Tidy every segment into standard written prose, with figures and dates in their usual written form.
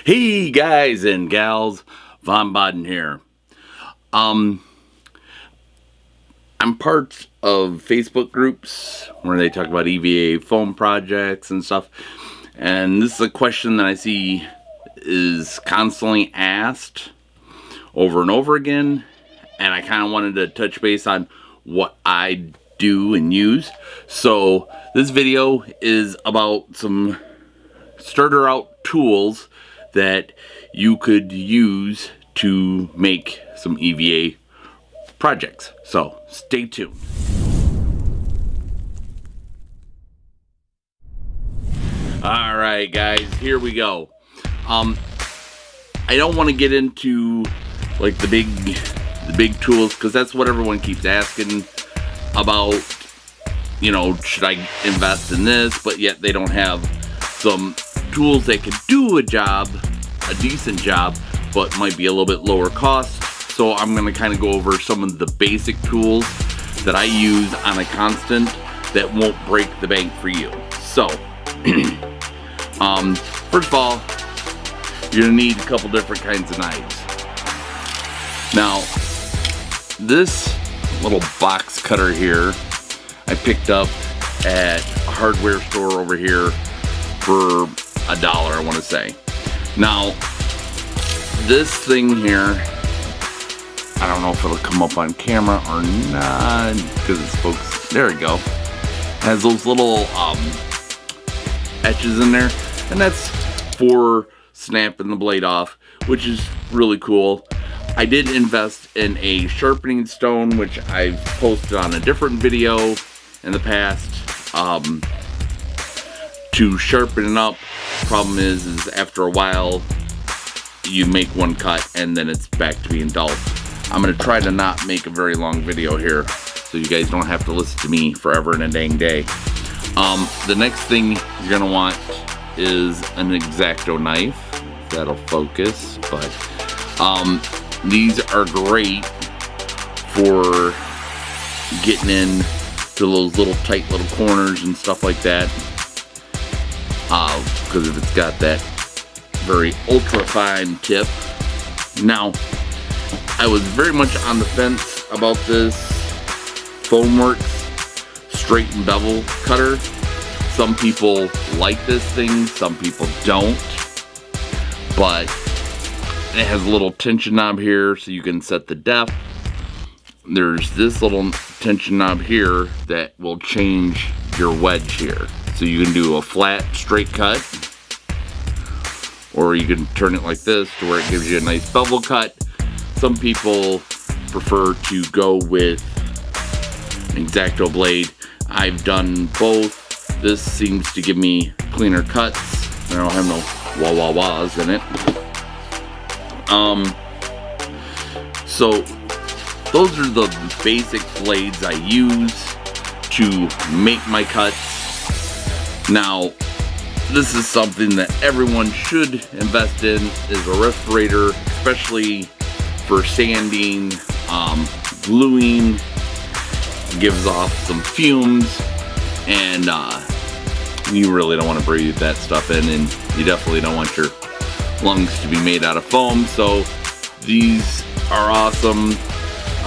Hey guys and gals, Von Baden here. I'm part of Facebook groups where they talk about EVA foam projects and stuff. And this is a question that I see is constantly asked over and over again. And I kind of wanted to touch base on what I do and use. So this video is about some starter out tools that you could use to make some EVA projects. So stay tuned. All right, guys, here we go. I don't want to get into like the big tools because that's what everyone keeps asking about. You know, should I invest in this? But yet they don't have some tools that could do a decent job, but might be a little bit lower cost. So I'm going to kind of go over some of the basic tools that I use on a constant that won't break the bank for you. So, first of all, you're going to need a couple different kinds of knives. Now, this little box cutter here, I picked up at a hardware store over here for $1, I want to say. Now, this thing here, I don't know if it'll come up on camera or not because it's focused. There we go. Has those little etches in there, and that's for snapping the blade off, which is really cool. I did invest in a sharpening stone, which I've posted on a different video in the past, to sharpen it up. Problem is after a while you make one cut and then it's back to being dull. I'm gonna try to not make a very long video here so you guys don't have to listen to me forever and a dang day. The next thing you're gonna want is an X-Acto knife. That'll focus, but these are great for getting in to those little tight little corners and stuff like that. Because if it's got that very ultra fine tip. Now, I was very much on the fence about this Foamworks straight and bevel cutter. Some people like this thing, some people don't. But it has a little tension knob here so you can set the depth. There's this little tension knob here that will change your wedge here. So you can do a flat, straight cut, or you can turn it like this to where it gives you a nice bevel cut. Some people prefer to go with an X-Acto blade. I've done both. This seems to give me cleaner cuts. I don't have no wah-wah-wahs in it. So those are the basic blades I use to make my cuts. Now, this is something that everyone should invest in, is a respirator, especially for sanding, gluing. Gives off some fumes, and you really don't want to breathe that stuff in, and you definitely don't want your lungs to be made out of foam. So these are awesome.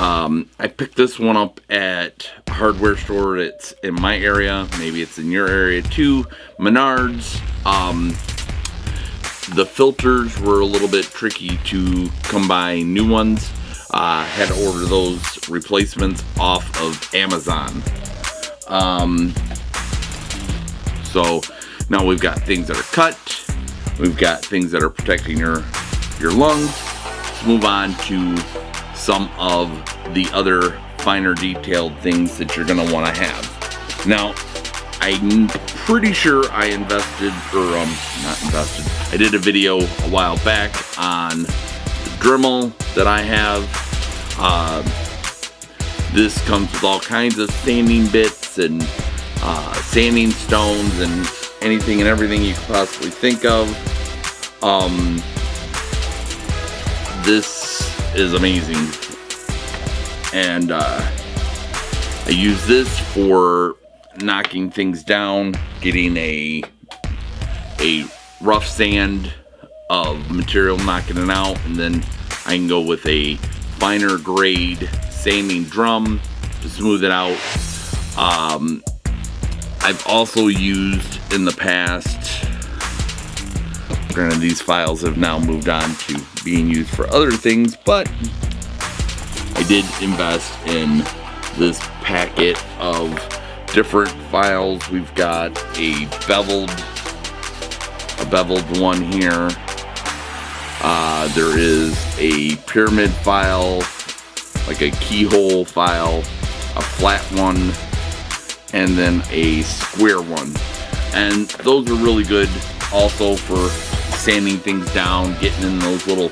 I picked this one up at a hardware store. It's in my area. Maybe it's in your area too. Menards. The filters were a little bit tricky to come by new ones. Had to order those replacements off of Amazon. So now we've got things that are cut. We've got things that are protecting your lungs. Let's move on to some of the other finer detailed things that you're going to want to have. Now, I'm pretty sure I I did a video a while back on the Dremel that I have. This comes with all kinds of sanding bits and sanding stones and anything and everything you could possibly think of. This is amazing, and I use this for knocking things down, getting a rough sand of material knocking it out, and then I can go with a finer grade sanding drum to smooth it out. I've also used in the past, granted these files have now moved on to being used for other things, but I did invest in this packet of different files. We've got a beveled one here. There is a pyramid file, like a keyhole file, a flat one, and then a square one. And those are really good also for sanding things down, getting in those little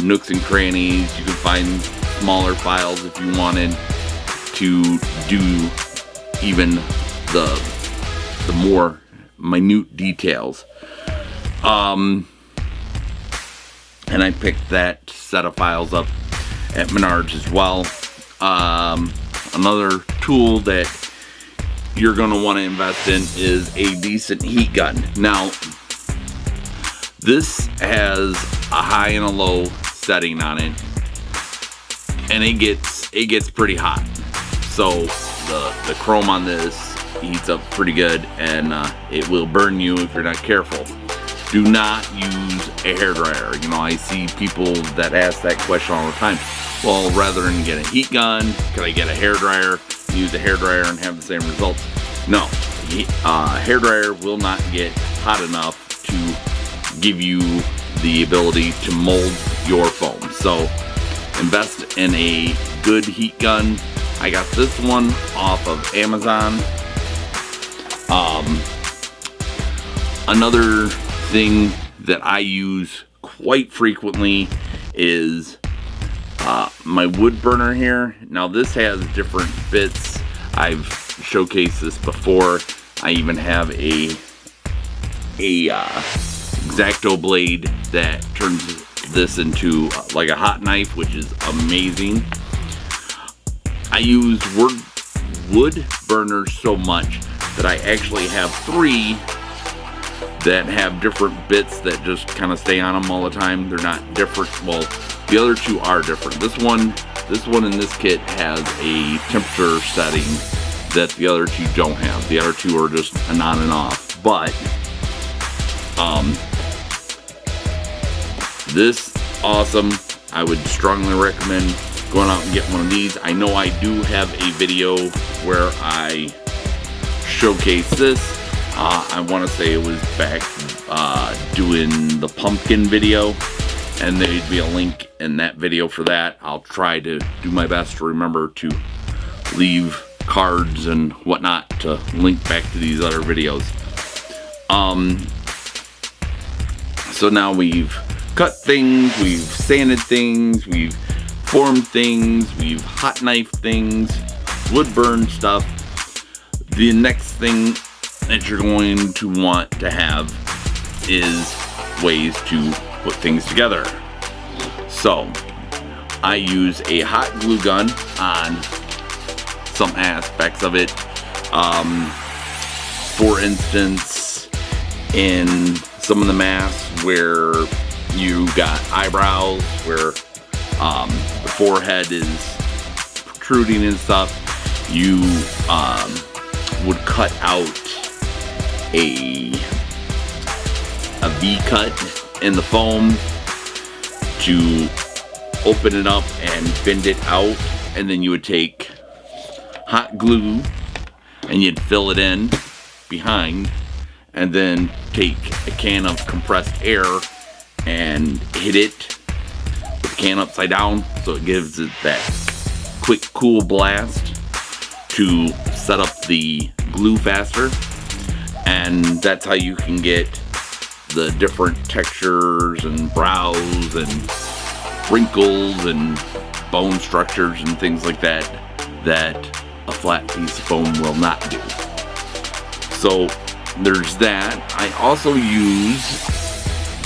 nooks and crannies. You can find smaller files if you wanted to do even the more minute details. And I picked that set of files up at Menards as well. Another tool that you're going to want to invest in is a decent heat gun. Now, this has a high and a low setting on it, and it gets pretty hot. So the chrome on this heats up pretty good, and it will burn you if you're not careful. Do not use a hairdryer. You know, I see people that ask that question all the time. Well, rather than get a heat gun, could I get a hairdryer, use a hairdryer and have the same results? No, a hairdryer will not get hot enough to give you the ability to mold your foam. So invest in a good heat gun. I got this one off of Amazon. Another thing that I use quite frequently is my wood burner here. Now this has different bits. I've showcased this before. I even have a X-Acto blade that turns this into like a hot knife, which is amazing. I use wood burners so much that I actually have 3 that have different bits that just kind of stay on them all the time. They're not different. Well, the other 2 are different. This one in this kit has a temperature setting that the other 2 don't have. The other 2 are just an on and off. But this awesome. I would strongly recommend going out and get one of these. I know I do have a video where I showcase this. I want to say it was back doing the pumpkin video, and there'd be a link in that video for that. I'll try to do my best to remember to leave cards and whatnot to link back to these other videos. So now we've cut things, we've sanded things, we've formed things, we've hot knife things, wood burn stuff. The next thing that you're going to want to have is ways to put things together. So I use a hot glue gun on some aspects of it. For instance, in some of the masks where you got eyebrows, where the forehead is protruding and stuff, you would cut out a V-cut in the foam to open it up and bend it out, and then you would take hot glue and you'd fill it in behind, and then take a can of compressed air and hit it with the can upside down so it gives it that quick cool blast to set up the glue faster. And that's how you can get the different textures and brows and wrinkles and bone structures and things like that that a flat piece of foam will not do. So there's that. I also use,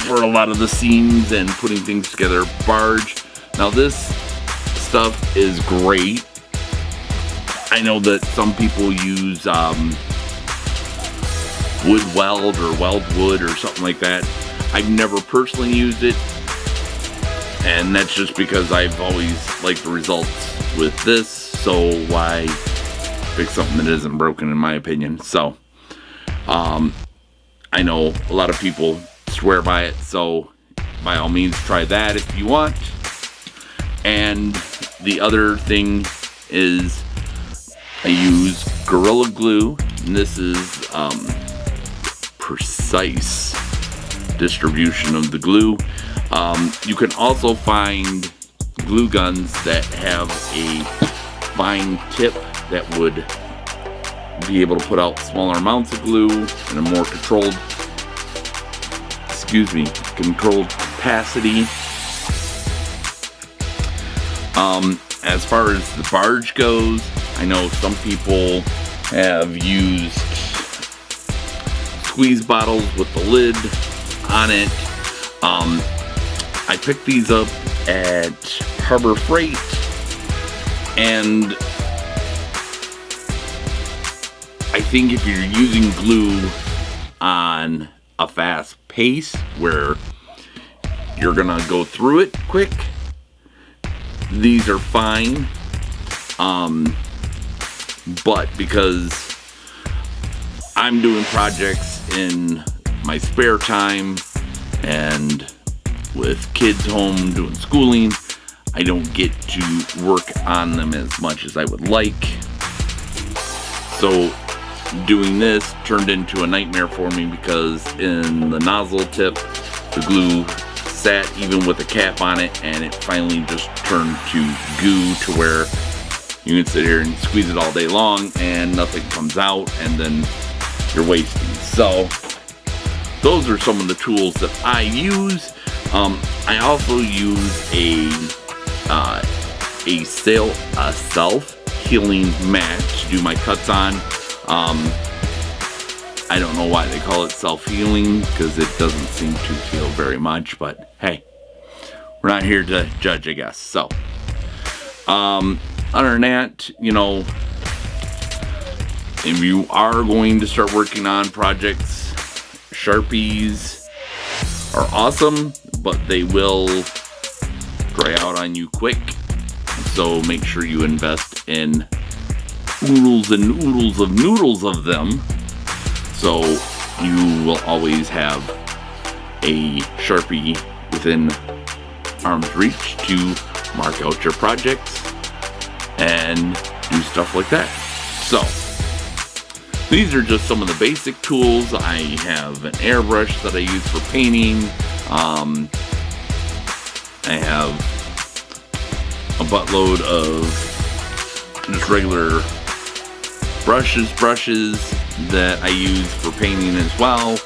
for a lot of the seams and putting things together, Barge. Now this stuff is great. I know that some people use wood weld or weld wood or something like that. I've never personally used it, and that's just because I've always liked the results with this, so why fix something that isn't broken, in my opinion. So I know a lot of people swear by it, so by all means try that if you want. And the other thing is I use Gorilla Glue, and this is precise distribution of the glue. You can also find glue guns that have a fine tip that would be able to put out smaller amounts of glue in a more controlled capacity. As far as the Barge goes, I know some people have used squeeze bottles with the lid on it. I picked these up at Harbor Freight, and I think if you're using glue on a fast pace where you're gonna go through it quick, these are fine. But because I'm doing projects in my spare time and with kids home doing schooling, I don't get to work on them as much as I would like. So doing this turned into a nightmare for me, because in the nozzle tip the glue sat even with a cap on it, and it finally just turned to goo to where you can sit here and squeeze it all day long and nothing comes out, and then you're wasting. So those are some of the tools that I use. I also use a self-healing mat to do my cuts on. I don't know why they call it self-healing, because it doesn't seem to heal very much, but hey, we're not here to judge, I guess. So other than that, you know, if you are going to start working on projects, Sharpies are awesome, but they will dry out on you quick. So make sure you invest in oodles and noodles of them, so you will always have a Sharpie within arm's reach to mark out your projects and do stuff like that. So these are just some of the basic tools. I have an airbrush that I use for painting. I have a buttload of just regular brushes that I use for painting as well.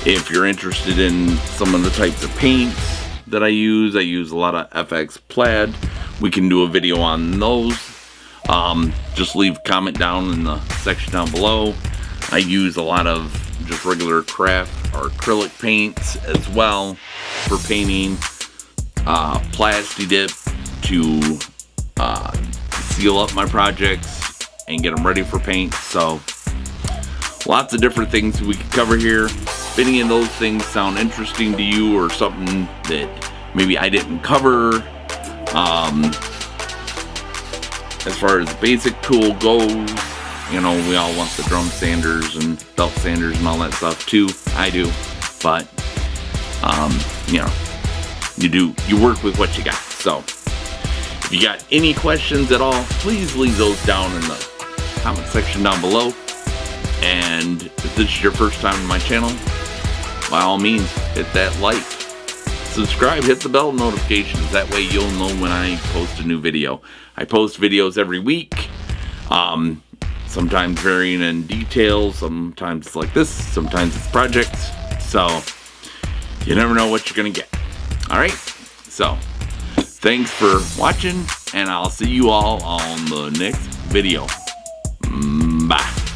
If you're interested in some of the types of paints that I use a lot of FX Plaid. We can do a video on those. Just leave a comment down in the section down below. I use a lot of just regular craft or acrylic paints as well for painting. Plasti dip to seal up my projects and get them ready for paint. So lots of different things we could cover here. If any of those things sound interesting to you, or something that maybe I didn't cover, as far as the basic tool goes, you know, we all want the drum sanders and belt sanders and all that stuff too. I do, but you know, you work with what you got. So if you got any questions at all, please leave those down in the comment section down below. And if this is your first time on my channel, by all means, hit that like, subscribe, hit the bell notifications. That way you'll know when I post a new video. I post videos every week, sometimes varying in detail, sometimes it's like this, sometimes it's projects. So you never know what you're gonna get. Alright, so thanks for watching, and I'll see you all on the next video. Bye.